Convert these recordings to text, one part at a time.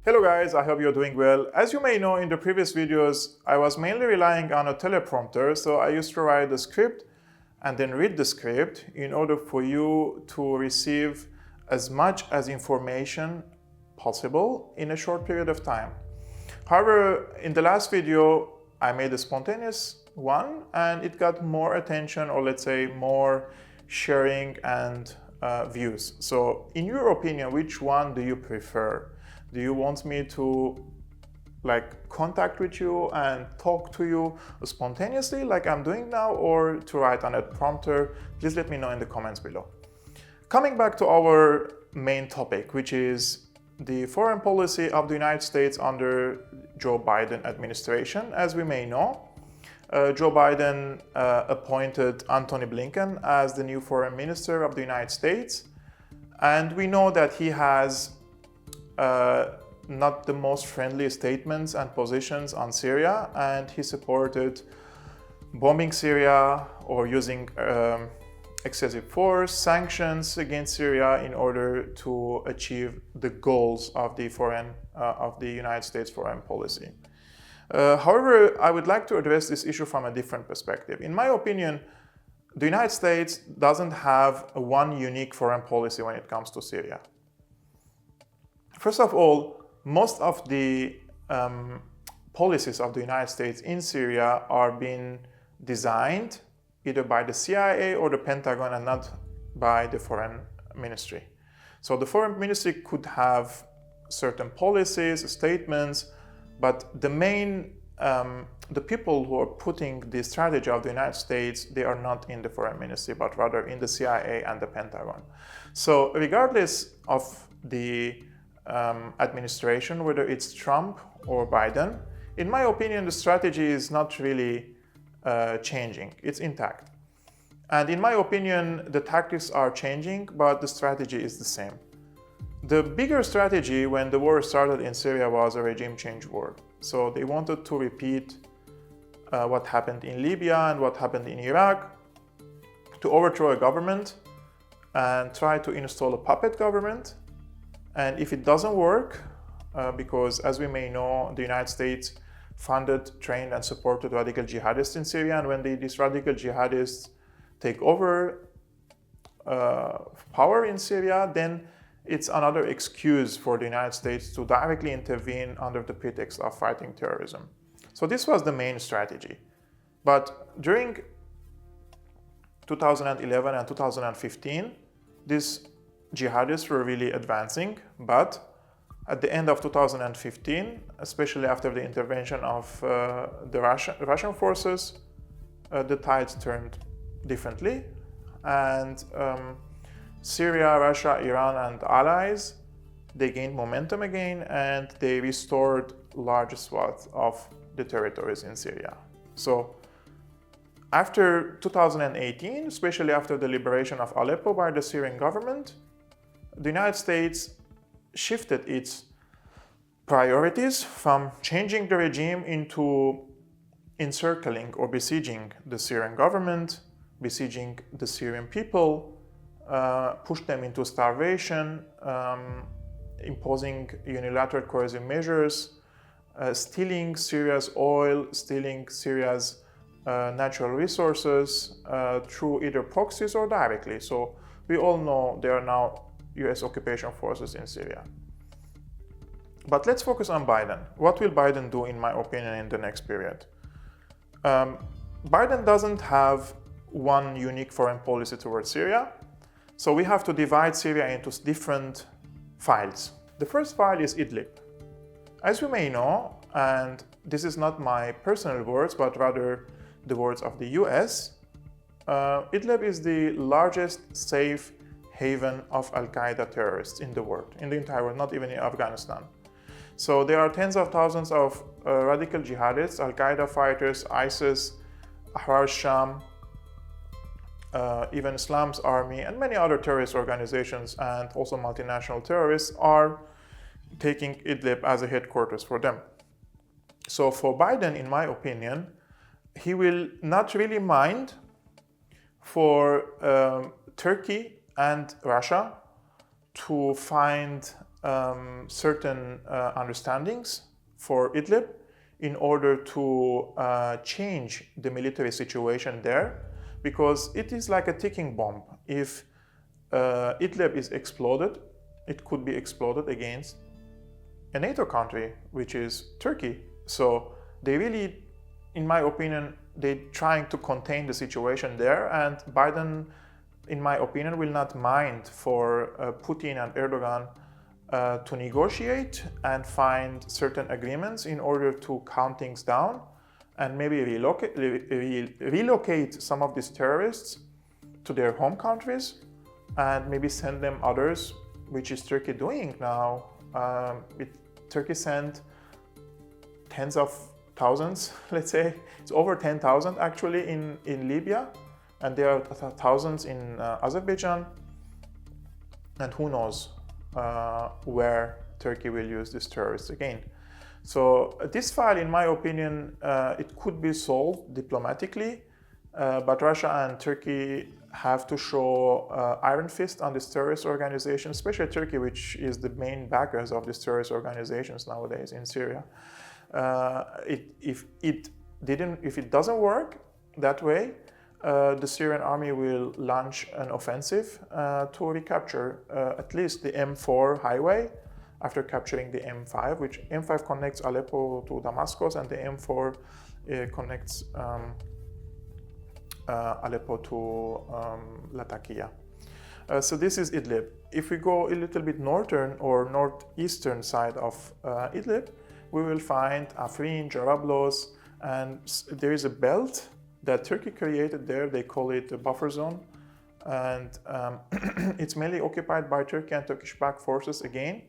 Hello guys, I hope you're doing well. As you may know, in the previous videos, I was mainly relying on a teleprompter, so I used to write the script and then read the script in order for you to receive as much as information possible in a short period of time. However, in the last video, I made a spontaneous one and it got more attention, or let's say more sharing and views. So in your opinion, which one do you prefer? Do you want me to contact with you and talk to you spontaneously like I'm doing now, or to write on a prompter? Please let me know in the comments below. Coming back to our main topic, which is the foreign policy of the United States under Joe Biden administration. As we may know, Joe Biden appointed Antony Blinken as the new foreign minister of the United States. And we know that he has not the most friendly statements and positions on Syria, and he supported bombing Syria or using excessive force, sanctions against Syria in order to achieve the goals of the United States foreign policy. However, I would like to address this issue from a different perspective. In my opinion, the United States doesn't have one unique foreign policy when it comes to Syria. First of all, most of the policies of the United States in Syria are being designed either by the CIA or the Pentagon and not by the foreign ministry. So the foreign ministry could have certain policies, statements, but the people who are putting the strategy of the United States, they are not in the foreign ministry, but rather in the CIA and the Pentagon. So regardless of the administration, whether it's Trump or Biden, in my opinion, the strategy is not really changing. It's intact. And in my opinion, the tactics are changing, but the strategy is the same. The bigger strategy when the war started in Syria was a regime change war. So they wanted to repeat what happened in Libya and what happened in Iraq, to overthrow a government and try to install a puppet government. And if it doesn't work, because as we may know, the United States funded, trained, and supported radical jihadists in Syria, and when these radical jihadists take over power in Syria, then it's another excuse for the United States to directly intervene under the pretext of fighting terrorism. So this was the main strategy. But during 2011 and 2015, these jihadists were really advancing, but at the end of 2015, especially after the intervention of the Russian forces, the tides turned differently, and Syria, Russia, Iran, and allies, they gained momentum again, and they restored large swaths of the territories in Syria. So after 2018, especially after the liberation of Aleppo by the Syrian government, the United States shifted its priorities from changing the regime into encircling or besieging the Syrian government, besieging the Syrian people, pushed them into starvation, imposing unilateral coercive measures, stealing Syria's oil, stealing Syria's natural resources through either proxies or directly. So we all know there are now US occupation forces in Syria. But let's focus on Biden. What will Biden do, in my opinion, in the next period? Biden doesn't have one unique foreign policy towards Syria. So we have to divide Syria into different files. The first file is Idlib. As you may know, and this is not my personal words, but rather the words of the US, Idlib is the largest safe haven of Al-Qaeda terrorists in the world, in the entire world, not even in Afghanistan. So there are tens of thousands of radical jihadists, Al-Qaeda fighters, ISIS, Ahrar Sham, even Islam's army, and many other terrorist organizations and also multinational terrorists are taking Idlib as a headquarters for them. So for Biden, in my opinion, he will not really mind for Turkey and Russia to find certain understandings for Idlib in order to change the military situation there, because it is like a ticking bomb. If Idlib is exploded, it could be exploded against a NATO country, which is Turkey. So they really, in my opinion, they're trying to contain the situation there, and Biden, in my opinion, will not mind for Putin and Erdogan to negotiate and find certain agreements in order to calm things down and maybe relocate some of these terrorists to their home countries and maybe send them others, which is Turkey doing now. Turkey sent tens of thousands, let's say. It's over 10,000 actually in Libya, and there are thousands in Azerbaijan, and who knows where Turkey will use these terrorists again. So this file, in my opinion, it could be solved diplomatically, but Russia and Turkey have to show iron fist on this terrorist organization, especially Turkey, which is the main backers of these terrorist organizations nowadays in Syria. If it doesn't work that way, the Syrian army will launch an offensive to recapture at least the M4 highway after capturing the M5, which M5 connects Aleppo to Damascus, and the M4 connects Aleppo to Latakia. So this is Idlib. If we go a little bit northern or northeastern side of Idlib, we will find Afrin, Jarablos, and there is a belt that Turkey created there. They call it a buffer zone, and it's mainly occupied by Turkey and Turkish-backed forces again.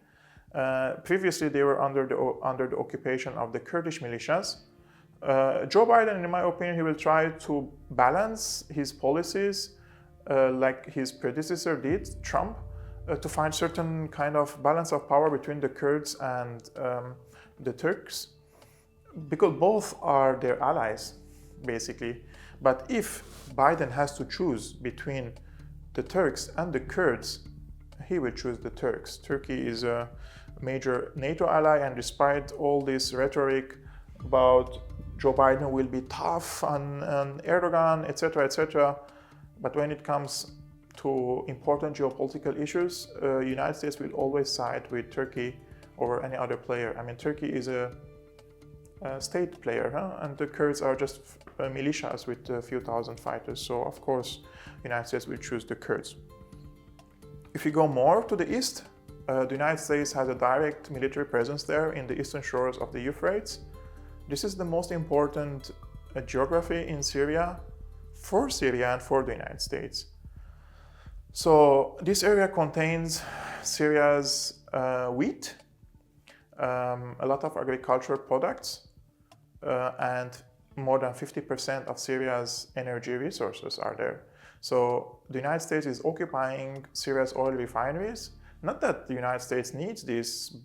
Previously, they were under the occupation of the Kurdish militias. Joe Biden, in my opinion, he will try to balance his policies like his predecessor did, Trump, to find certain kind of balance of power between the Kurds and the Turks, because both are their allies, basically. But if Biden has to choose between the Turks and the Kurds, he will choose the Turks. Turkey is a major NATO ally, and despite all this rhetoric about Joe Biden will be tough on Erdogan, etc., but when it comes to important geopolitical issues, United States will always side with Turkey over any other player. I mean, Turkey is a state player, and the Kurds are just militias with a few thousand fighters. So, of course, United States will choose the Kurds. If you go more to the east, the United States has a direct military presence there in the eastern shores of the Euphrates. This is the most important geography in Syria, for Syria and for the United States. So this area contains Syria's wheat, a lot of agricultural products, and more than 50% of Syria's energy resources are there. So the United States is occupying Syria's oil refineries. Not that the United States needs these,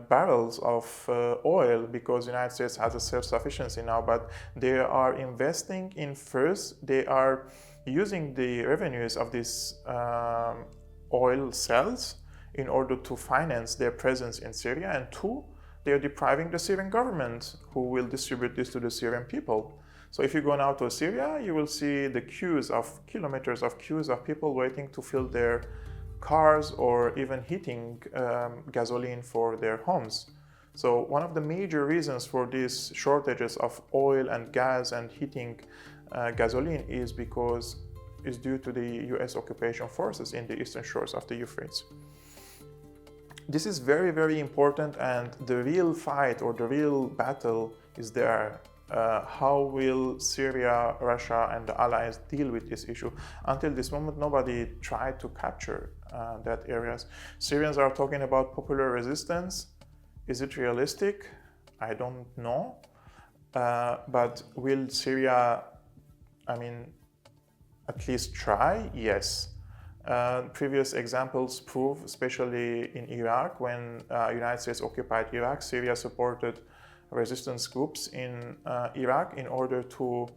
barrels of oil, because the United States has a self-sufficiency now, but they are investing in, first, they are using the revenues of these oil sales in order to finance their presence in Syria, and two, they are depriving the Syrian government, who will distribute this to the Syrian people. So if you go now to Syria, you will see the kilometers of queues of people waiting to fill their cars or even heating gasoline for their homes. So one of the major reasons for these shortages of oil and gas and heating gasoline is due to the US occupation forces in the eastern shores of the Euphrates. This is very, very important, and the real fight or the real battle is there. How will Syria, Russia, and the allies deal with this issue? Until this moment, nobody tried to capture that areas. Syrians are talking about popular resistance. Is it realistic? I don't know. But will Syria, at least try? Yes. Previous examples prove, especially in Iraq, when United States occupied Iraq, Syria supported resistance groups in Iraq in order to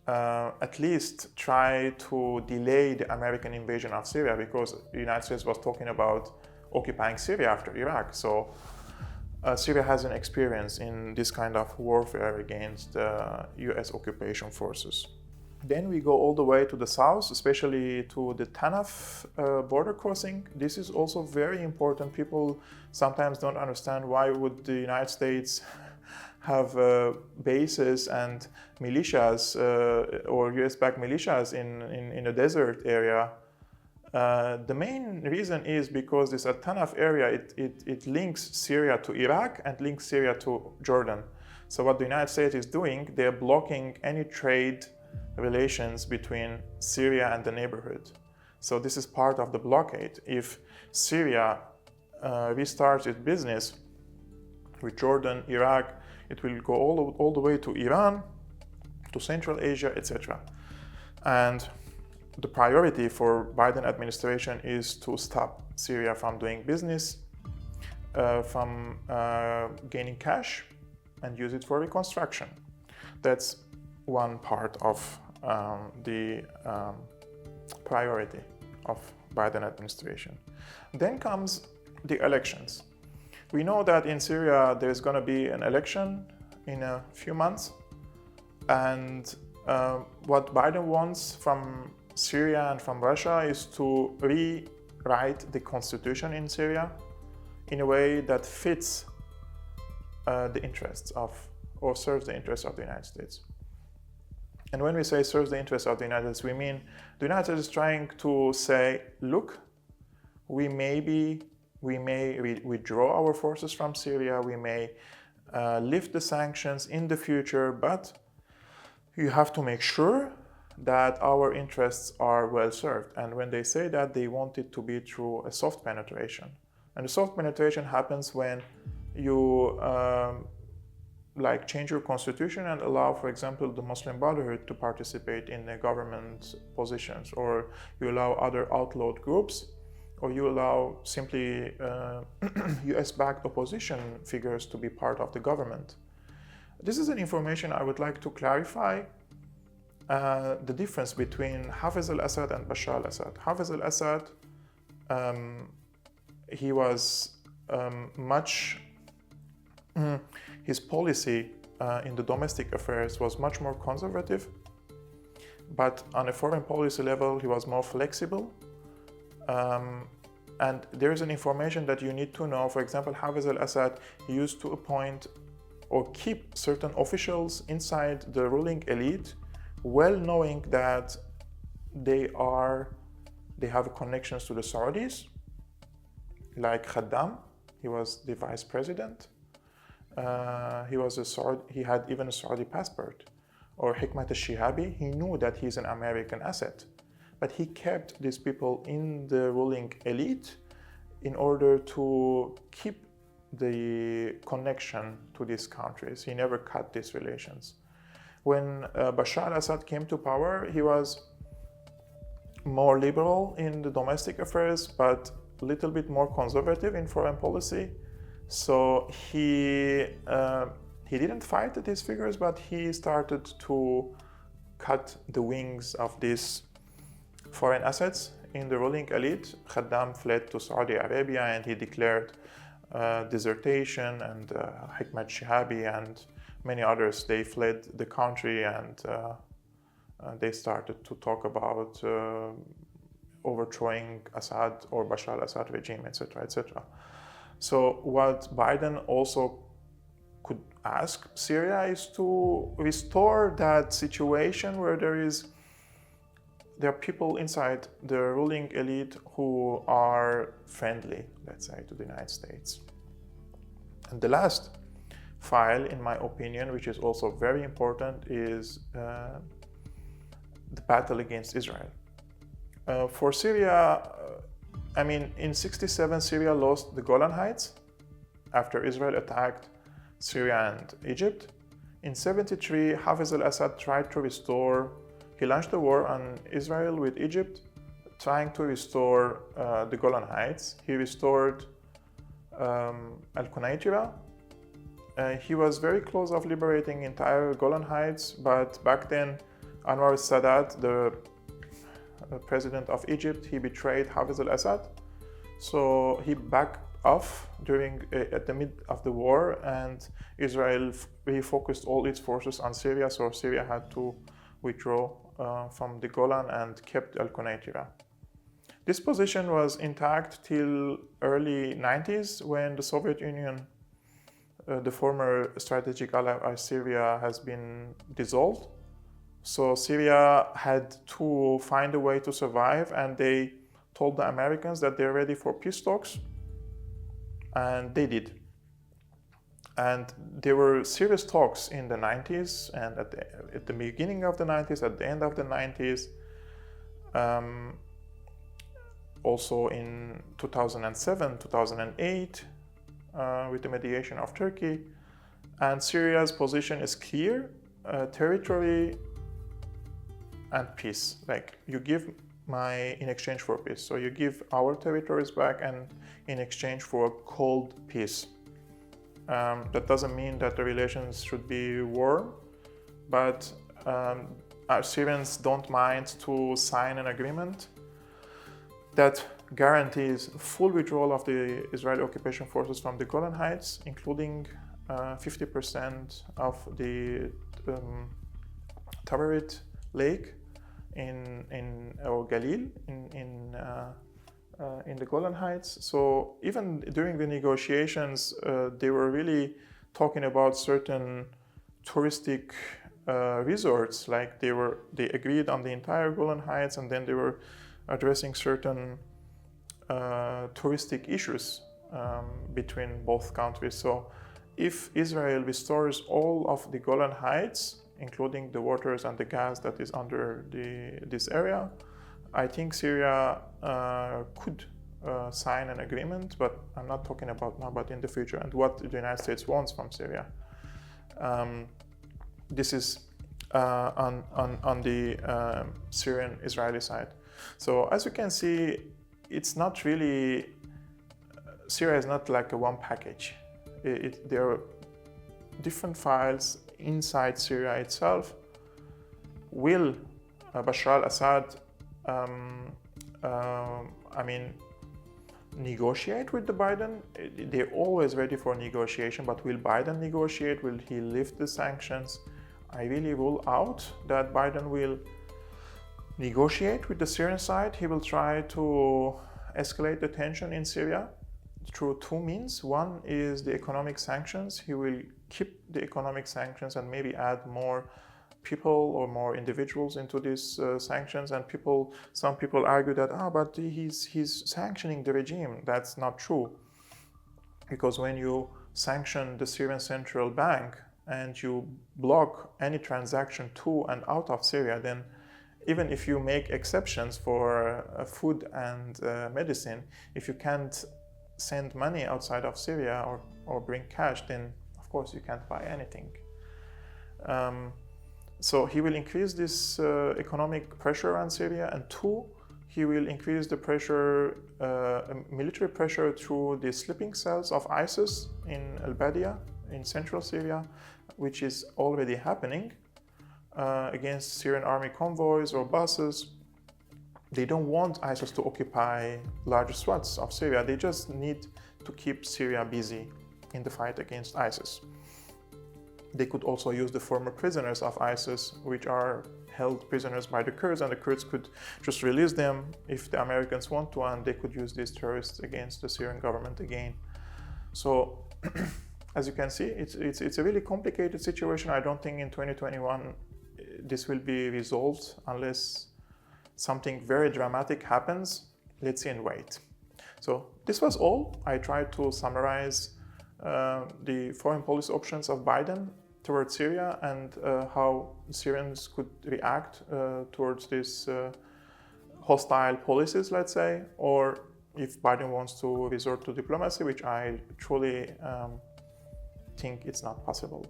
at least try to delay the American invasion of Syria, because the United States was talking about occupying Syria after Iraq. So Syria has an experience in this kind of warfare against US occupation forces. Then we go all the way to the south, especially to the Tanaf border crossing. This is also very important. People sometimes don't understand why would the United States have bases and militias or US-backed militias in a desert area. The main reason is because this Tanaf area, it links Syria to Iraq and links Syria to Jordan. So what the United States is doing, they're blocking any trade relations between Syria and the neighborhood. So this is part of the blockade. If Syria restarts its business with Jordan, Iraq, it will go all the way to Iran, to Central Asia, etc. And the priority for Biden administration is to stop Syria from doing business, from gaining cash, and use it for reconstruction. That's one part of the priority of Biden administration. Then comes the elections. We know that in Syria there's going to be an election in a few months, and what Biden wants from Syria and from Russia is to rewrite the constitution in Syria in a way that fits the interests of, or serves the interests of the United States. And when we say serves the interests of the United States, we mean the United States is trying to say, look, we may withdraw our forces from Syria, we may lift the sanctions in the future, but you have to make sure that our interests are well served. And when they say that, they want it to be through a soft penetration. And the soft penetration happens when you change your constitution and allow, for example, the Muslim Brotherhood to participate in the government positions, or you allow other outlawed groups, or you allow simply US-backed opposition figures to be part of the government. This is an information I would like to clarify the difference between Hafez al-Assad and Bashar al-Assad. Hafez al-Assad, he was his policy in the domestic affairs was much more conservative, but on a foreign policy level, he was more flexible. And there is an information that you need to know. For example, Hafez al-Assad used to appoint or keep certain officials inside the ruling elite, well knowing that they have connections to the Saudis, like Khaddam. He was the vice president. He had even a Saudi passport. Or Hikmat al-Shihabi, he knew that he's an American asset, but he kept these people in the ruling elite in order to keep the connection to these countries. He never cut these relations. When Bashar al-Assad came to power, he was more liberal in the domestic affairs, but a little bit more conservative in foreign policy. So he didn't fight these figures, but he started to cut the wings of these foreign assets in the ruling elite. Khaddam fled to Saudi Arabia and he declared desertion, and Hikmat Shihabi and many others, they fled the country, and they started to talk about overthrowing Assad or Bashar al-Assad regime, etc., etc. So what Biden also could ask Syria is to restore that situation where there are people inside the ruling elite who are friendly, let's say, to the United States. And the last file, in my opinion, which is also very important, is the battle against Israel. For Syria, in 67, Syria lost the Golan Heights after Israel attacked Syria and Egypt. In 73, Hafez al-Assad tried to restore. He launched a war on Israel with Egypt, trying to restore the Golan Heights. He restored Al-Qunaytira. He was very close of liberating entire Golan Heights, but back then Anwar Sadat, the president of Egypt, he betrayed Hafez al-Assad. So he backed off at the mid of the war, and Israel refocused all its forces on Syria. So Syria had to withdraw from the Golan and kept Al-Qunaytira. This position was intact till early 90s when the Soviet Union, the former strategic ally of Syria, has been dissolved. So Syria had to find a way to survive, and they told the Americans that they're ready for peace talks, and they did. And there were serious talks in the 90s and at the beginning of the 90s, at the end of the 90s, also in 2007, 2008, with the mediation of Turkey. And Syria's position is clear: territory and peace. Like, you give in exchange for peace. So you give our territories back, and in exchange for a cold peace. That doesn't mean that the relations should be warm, but our Syrians don't mind to sign an agreement that guarantees full withdrawal of the Israeli occupation forces from the Golan Heights, including 50% of the Tabarit Lake or Galil in the Golan Heights. So even during the negotiations, they were really talking about certain touristic resorts. Like they agreed on the entire Golan Heights, and then they were addressing certain touristic issues between both countries. So if Israel restores all of the Golan Heights, including the waters and the gas that is under this area, I think Syria could sign an agreement, but I'm not talking about now, but in the future, and what the United States wants from Syria. This is on the Syrian-Israeli side. So as you can see, it's not really, Syria is not like a one package. There are different files inside Syria itself. Will Bashar al-Assad negotiate with the Biden? They're always ready for negotiation, but will Biden negotiate? Will he lift the sanctions? I really rule out that Biden will negotiate with the Syrian side. He will try to escalate the tension in Syria through two means. One is the economic sanctions. He will keep the economic sanctions and maybe add more people or more individuals into these sanctions. And some people argue that, but he's sanctioning the regime. That's not true. Because when you sanction the Syrian Central Bank and you block any transaction to and out of Syria, then even if you make exceptions for food and medicine, if you can't send money outside of Syria or bring cash, then of course you can't buy anything. So he will increase this economic pressure on Syria, and two, he will increase the pressure, military pressure through the sleeping cells of ISIS in Al-Badia in central Syria, which is already happening against Syrian army convoys or buses. They don't want ISIS to occupy large swaths of Syria. They just need to keep Syria busy in the fight against ISIS. They could also use the former prisoners of ISIS, which are held prisoners by the Kurds, and the Kurds could just release them if the Americans want to, and they could use these terrorists against the Syrian government again. So, as you can see, it's a really complicated situation. I don't think in 2021 this will be resolved unless something very dramatic happens. Let's see and wait. So this was all. I tried to summarize the foreign policy options of Biden towards Syria and how Syrians could react towards these hostile policies, let's say, or if Biden wants to resort to diplomacy, which I truly think it's not possible.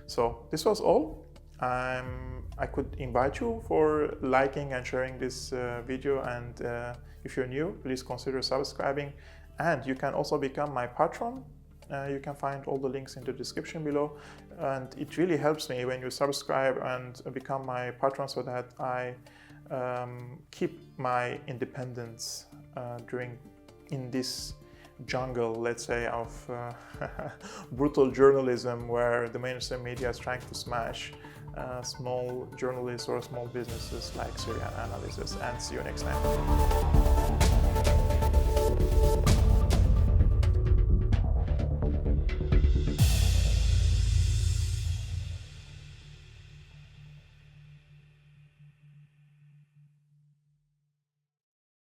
So this was all. I could invite you for liking and sharing this video, and if you're new, please consider subscribing, and you can also become my patron You can find all the links in the description below. And it really helps me when you subscribe and become my patron, so that I keep my independence in this jungle, let's say, of brutal journalism, where the mainstream media is trying to smash small journalists or small businesses like Syrian analysis. And see you next time.